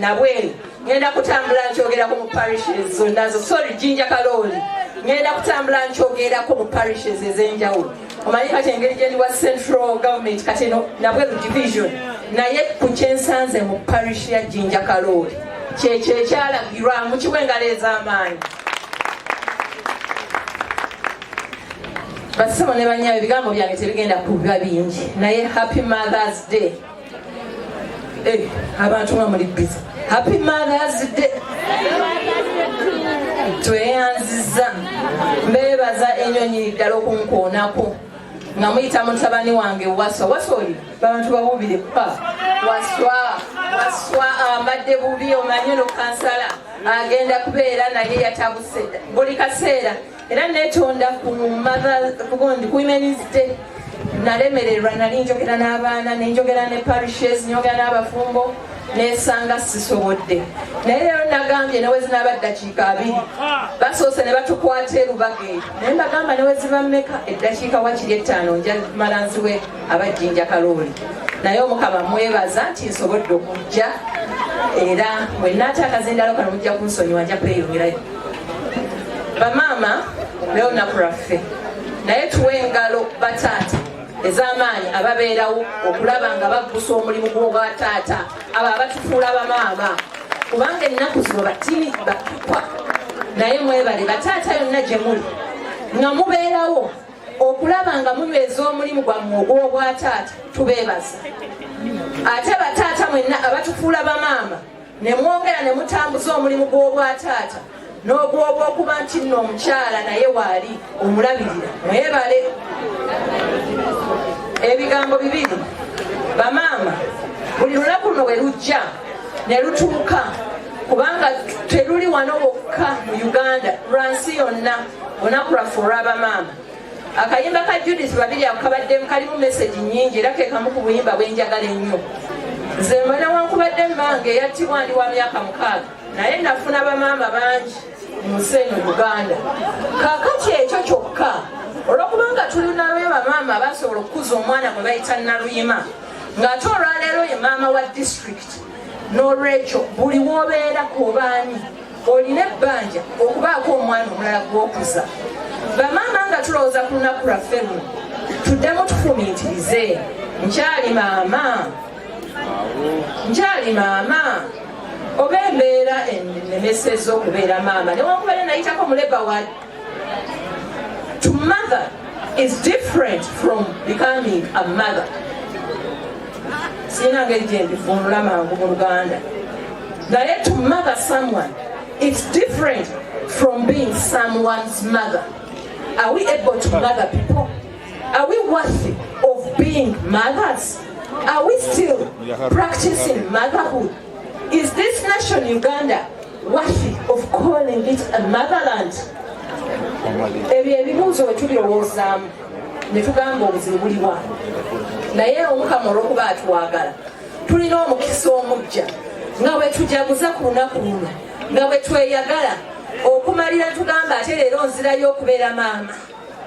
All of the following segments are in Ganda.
nabwe ngenda kutambula nchogerako mu parishes zonnazo sorry Jinja Kaloli ngenda kutambula nchogerako mu parishes ez'enjawulo omanyi kati engeri gyendi wa central government kati nabwe division naye ku kyensanze mu parish ya Jinja Kaloli kyekyo ekyalagirwa mu kiwengalo ez'amaanyi. Basebo ne banyaawe ebigambo byange tebigenda kuba bingi naye happy Mother's Day. Abantu nga muli busy. Happy Mother's Day. Tweyanziza mbeebaza ennyonyi ddala okunkoonako nga muyita mutabani wange waswa oli bantu bawubire waswa ambadde bubi omanye no kansala agenda kubeera naye yatabuse buli kaseera era netonda ku Women's Day nalemererwa nali njogera n'abaana nenjogera ne parishes njogera n'abafumbo nesanga sisobodde naye leero nagambye newezi n'abaddakiika 2 basoose ne batukwata erubage naye mbagamba newezi bammeka eddakiika wakiri 5 nja mala nziwe abajjinja Kaloli naye Omukama mwebaza nti nsobodde okujja era bwennaata akazindalo kano mujja kunsonyiwa nja kweyongerayo. Bamaama leo naku lwaffe naye tuwe engalo bataata ez'amaanyi ababeerawo okulaba nga baggusa omulimu gw'ogwa taata abo abatufuula bamaama kubanga ennaku zino batini bakikwa naye mwebale bataata yonna gye muli nga mubeerawo okulaba nga munyweza omulimu gwammwe ogw'ogwa taata tubeebaza ate bataata mwenna abatufuula bamaama ne mwongera ne mutambuza omulimu gw'ogwa taata n'ogwoba okuba nti nno omukyala naye waali omulabirira mwebale. Ebigambo bibiri bamaama buli lunaku luno we lujja ne lutuuka kubanga teruli wano wokka mu Uganda lwansi yonna olunaku lwaffe olw'abamaama. Akayimba ka Judith babiri ako kabaddemu kalimu message nnyingi era ke kamu ku buyimba bwenjagala ennyo. Nze mwana wankubadde mmange yattibwa ndi wa myaka 6 naye nafuna bamaama bangi mu nsi eno Uganda. Kaakati ekyo kyokka olwokubanga tulinayo bamaama basobola okukuza omwana gwe bayita Naluyima ng'ate olwaleero ye maama wa district n'olwekyo buli w'obeerako obaani olina ebbanja okubaako omwana omulala gw'okuza. Bamaama nga tulowooza ku lunaku lwaffe luno tuddemu tufumiitirize nkyali maama oba embeera ennemesezza okubeera maama newankubadde nayitako mu Labour Ward. To mother is different from becoming a mother. Sina ngeri gye mbivunula mangu mu Luganda. Naye to mother someone is different from being someone's mother. Are we able to mother people? Are we worthy of being mothers? Are we still practicing motherhood? Is this nation Uganda worthy of calling it a motherland? Ebyo ebibuuzo bwe tubirowoozaamu ne tugamba obuzibu buliwa naye Omukama olw'okuba atwagala tulina omukisa omujja nga bwe tujaguza ku lunaku luno nga bwe tweyagala okumalira tugamba ate leero nzirayo okubeera maama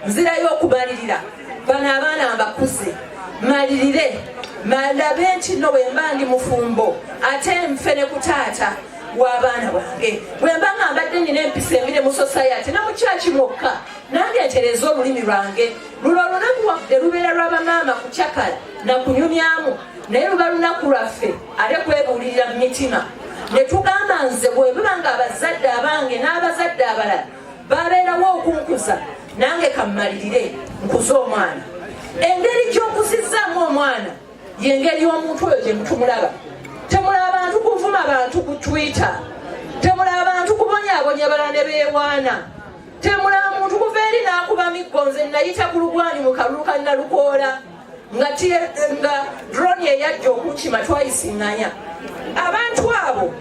nzirayo okumalirira bano abaana mbakuze malirire malabe nti nno bwe mba ndi mufumbo ate nfe ne ku taata w'abaana bange bwe mba nga mbadde nina empisa emire mu society ne mu kyaki mwokka nange ntereza olulimi lwange luno olunaku waffe lubeera lw'abamaama kucakala na kunyumyamu naye luba lunaku lwaffe ate kwebuulirira mu mitima ne tugamba nze bwe biba nga abazadde abange n'abazadde abalala babeerawo okunkuza nange kammalirire nkuze omwana. Engeri gy'okuzizzaamu omwana y'engeri y'omuntu oyo gye mutumulaba. Temulaba abantu kuvuma abantu ku Twitter, temulaba abantu kubonyaabonya balala ne beewaana, temulaba muntu kuva eri n'akuba miggo. Nze nayita ku Lugwanyu mu kalulu ka Nalukoola nga drone eyajja okukima twayisiŋŋanya. Abantu abo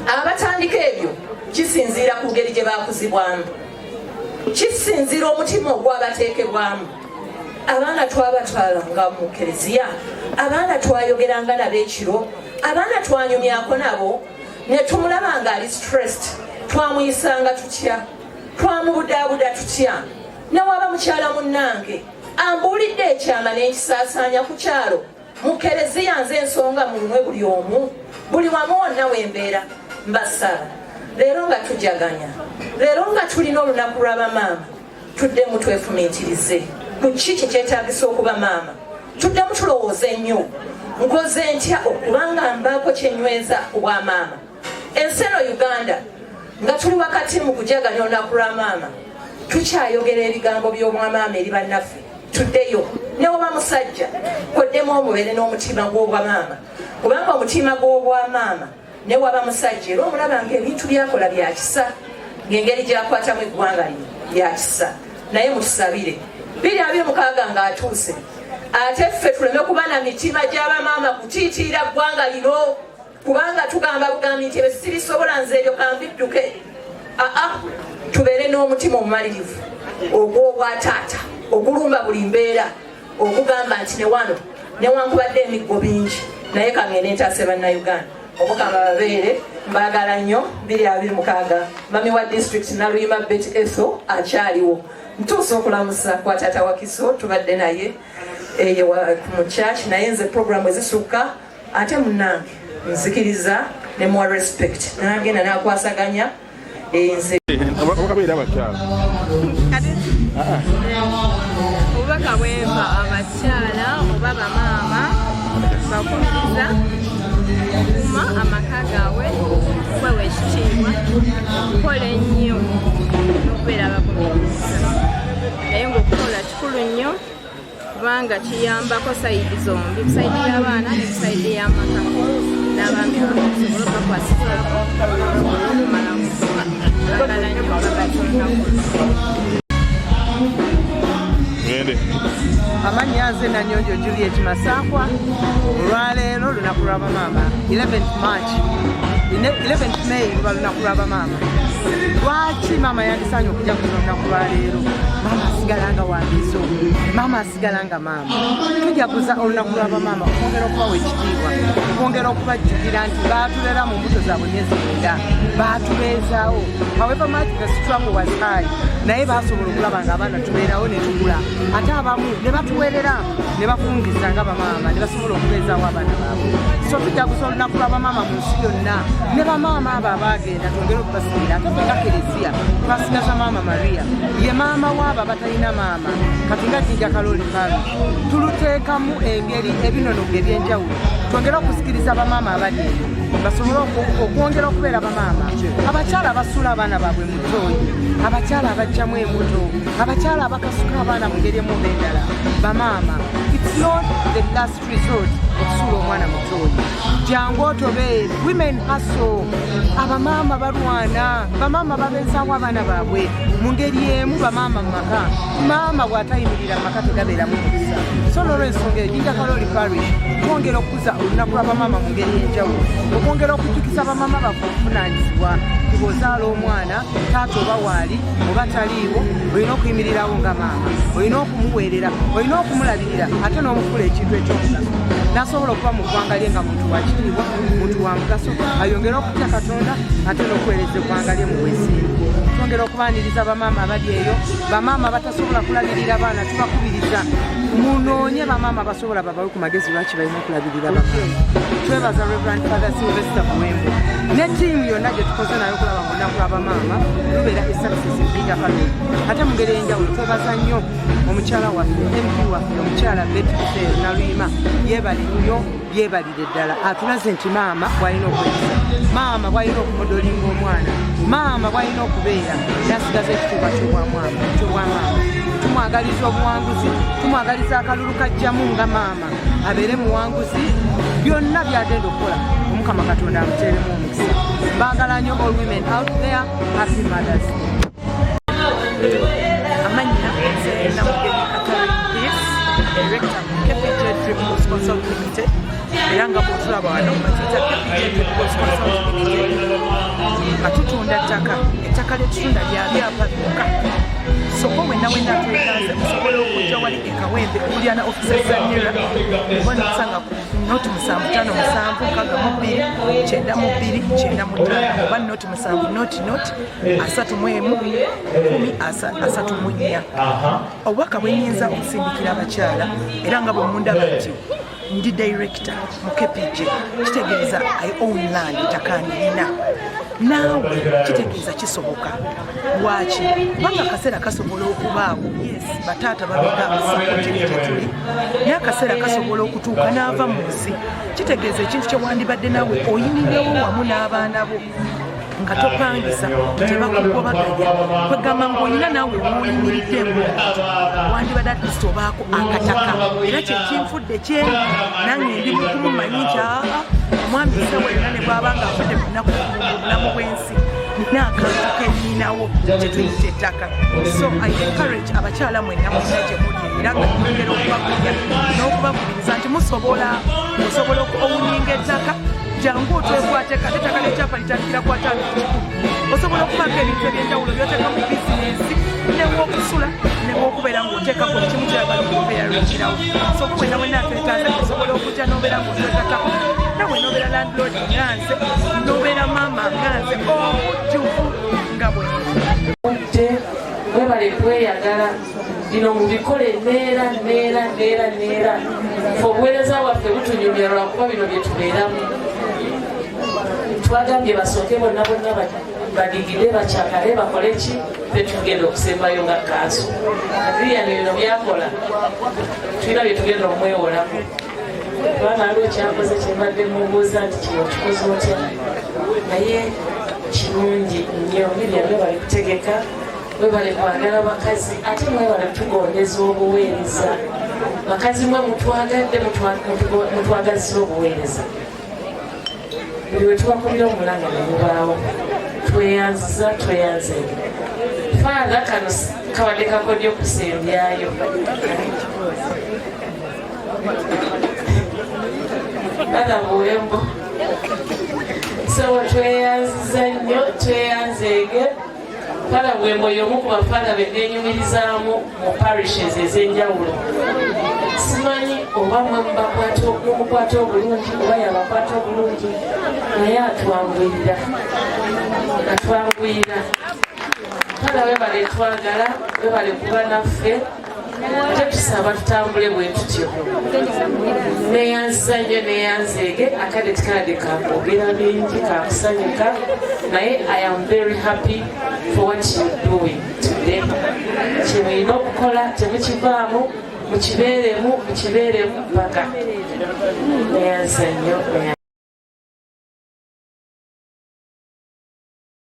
abatandika ebyo kisinziira ku ngeri gye baakuzibwamu, kisinziira omutima ogwabateekebwamu. Abaana twabatwalanga mu Kereziya, abaana twayogeranga nabo ekiro, abaana twanyumyako nabo ne tumulaba nga ali stressed, twamuyisanga tutya, twamubudaabuda tutya. Nawaba mukyala munnange ambuulidde ekyama n'ekisaasaanya ku kyalo mukereziya nze ensonga mulumwe buli omu buli wamu wonna wembeera mbasaba leero nga tujaganya leero nga tulina olunaku lw'abamaama tuddemu twefumiitirize mu kiki kyetaagisa okuba maama tuddemu tulowooza ennyo nkoze ntya okubanga mbaako kyenyweza obwa maama ensi eno Uganda nga tuli wakati mu kujaganya olunaku lwa maama tukyayogera ebigambo by'omwamaama eri bannaffe tuddeyo ne oba musajja koddemu omubeere n'omutima gw'obwamaama kubanga omutima gw'obwamaama ne waba musajja era omulaba ng'ebintu byakola bya kisa ng'engeri gyakwatamu eggwanga lino bya kisa naye mutusabire 2026 ng'atuuse ate ffe tuleme kuba na mitima gy'abamaama kutiitiira ggwanga lino kubanga tugamba bugambi nti ebyo sirisobola nze ebyo kambidduke tubeere n'omutima omumalirivu ogw'obwataata ogulumba buli mbeera okugamba nti ne wano newankubadde emiggo bingi naye kangende ntaase bannayuganda omukama babeere mbaagala nnyo 2026 mami wa district Naluyima Bet Etho akyaliwo ntuusa okulamusa kwa taata Wakiso tubadde naye mu church naye nze program ezisukka ate munnange nzikiriza ne more respect nagenda nakwasaganya nze obubaka bweva abakyala oba bamaama bakubiriza okuma amaka gaabwe okwewa ekitiibwa okukola ennyo n'okubeera abakubiriza naye ngaokukola kikulu nnyo kubanga kiyambako sayidi zombi sayidi y'abaana ne sayidi y'amaka n'abaami basobola okubakwasizaako okumala bagala nnyo bagatonaku amannya nze Nanyonjo Juliet Masakwa olwaleero lunaku lw'abamaama 11th May luba lunaku lw'abamaama lwaki maama yandisaanye okujja ku lunaku lwaleero maama asigalanga wandizo maama asigalanga maama tujaguza olunaku lw'abamaama okwongera okubawa ekitiibwa okwongera okubajjukira nti baatulera mu mbuto zaabwe myezi 9 baatubeezaawo however much the struggle was high naye baasobola okulaba nga abaana tubeerawo ne tugula ate abamu ne batuweerera ne bafungiza nga bamaama ne basobola okubeezaawo abaana baabwe so tujaguza olunaku lw'abamaama mu nsi yonna ne bamaama abo abaagenda twongere okubasigirira ate nga kereziya twasigaza maama Maria ye maama waabo abatalina maama kati nga Jinja Kaloli Parish tuluteekamu engeri ebinonogo ebyenjawulo twongere okusikiriza bamaama abali basobole okwongera okubeera bamaama abakyala abasuula abaana baabwe mu ttooyi abakyala abajjamu embuto abakyala abakasuka abaana mu ngeri emu endala bamaama it's not the last resort okusuula omwana mu ttooyi jangu otobe women hustle abamaama balwana bamaama babeezaawo abaana baabwe mu ngeri emu bamaama mu maka maama bw'atayimirira mu maka tegabeeramu mukisa so n'olw'ensonga eyo Jinja Kaloli Parish twongera okukuza olunaku lw'abamaama mu ngeri y'enjawulo okwongera okujjukisa bamaama bafe obuvunaanyizibwa bw'ozaala omwana taata oba waali oba taliiwo olina okuyimirirawo nga maama olina okumuweerera olina okumulabirira ate n'omufuula ekintu ekyomugaso n'asobola okuba mu ggwanga lye nga muntu wakitiibwa muntu wa mugaso ayongere okutya Katonda ate n'okuweereza eggwanga lye mu bwesimbu twongera okubaaniriza bamaama abali eyo bamaama batasobola kulabirira baana tubakubiriza munoonye bamaama basobola babawe ku magezi lwaki balina okulabirira bamaama twebaza Reverend Father Sylvester Buwembo ne ttiimu yonna gye tukoze nayo okulaba mu lunaku lw'abamaama lubeera essuccess Jinja Kaloli ate mu ngeri ey'enjawulo twebaza nnyo omukyala waffe MP waffe omukyala Betty Naluyima yeebale nnyo yeebalire ddala atulaze nti maama bw'alina okweyisa maama bw'alina okumodolinga omwana maama bw'alina okubeera n'asigaza ekitiibwa ky'obwamaama tumwagaliza obuwanguzi tumwagaliza akalulu kajjamu nga maama abeere muwanguzi byonna byagenda okukola omukama Katonda amuteeremu omukisa mbaagala nnyo all women out there happy mothers amannya nze Namugenyi Catherine Peace director KPJ Triples Consult Limited era nga bw'otulaba wano bakiyita KPJ Triples Consult Limited nga tutunda ettaka lyetutunda lya byapa byokka soko wenna twetaaze musobole okujja wali ekawembe okulyana ofisa za NERA oba nokusanga noti 757292925 oba noti 7 noti 31 obubaka bwe nnyinza okusindikira abakyala era nga bwe mundaba nti ndi director mu KPJ kitegeeza I own land takanirina naawe kitegeeza kisoboka lwaki kubanga akaseera kasobola okubaawo yes bataata babega abasakotetetuli naye akaseera kasobola okutuuka n'ava mu nsi kitegeeza ekintu kye wandibadde nawe oyimirewo wamu n'abaana bo nga topangisa tebakugobaganya kwegamba ng'olina naawe woyimiridde ng'omuntu wandibadde atleast obaako akataka era kyekinfudde kyendi nange ndi mukumumanyi nti omwami esawa yonna ne bw'aba nga afudde mu nnaku mu bulamu bw'ensi nina akantu keninawo kyetuyita ettaka. So I encourage abakyala mwenna mwenna gye muli era nga nyongera okubagulya n'okubakubiriza nti musobola owuninga ettaka jangu otwekwate kate ettaka n'ekyapa litandikira ku 5,000 osobola okubaka ebintu eby'enjawulo by'oteeka mu bizinensi newokusula newokubeera ng'oteekako ekimu kyagala okubeera lwekirawo. So wena wena atwetaaze osobola okujja n'obeera ng'otwetakako nawe n'obeera landlord nganze n'obeera maama nganze omujjuvu nga bwe webale kweyagala bino mubikole neera obuweereza bwaffe butunyumya lwakuba bino bye tubeeramu. Twagambye basooke bonna badigide bakyakale bakole ki tetugenda okusembayo nga kaaso abiyano bino byakola tulina bye tugenda omwewolamu kubanga aliwo kyakoze kyembadde mubuuza nti kino kikoze otya naye kirungi nnyo biriya webale kutegeka webale kwagala bakazi ate mwebale tugondeza obuweereza bakazi mwe mutwagadde mutwagaziza obuweereza buli we tubakubira omulanga ne mubaawo tweyanziza faanga kano kabadde kakodyo okusembyayo aga buwembo so tweyanziza nnyo tweyanzeege pala bwembo y'omu ku bafaana bennenyumirizaamu mu parishes ez'enjawulo. Simanyi oba mumukwata obulungi oba yabakwata obulungi naye atwanguyira pala webale twagala webale kuba naffe tetusaba tutambule bwe tutyo neyanziza nnyo neyanzeege akade tikadde kakwogera bingi kakusanyuka naye I am very happy for what you're doing today. Kyemulina okukola temukivaamu mukibeeremu paka neyanziza nnyo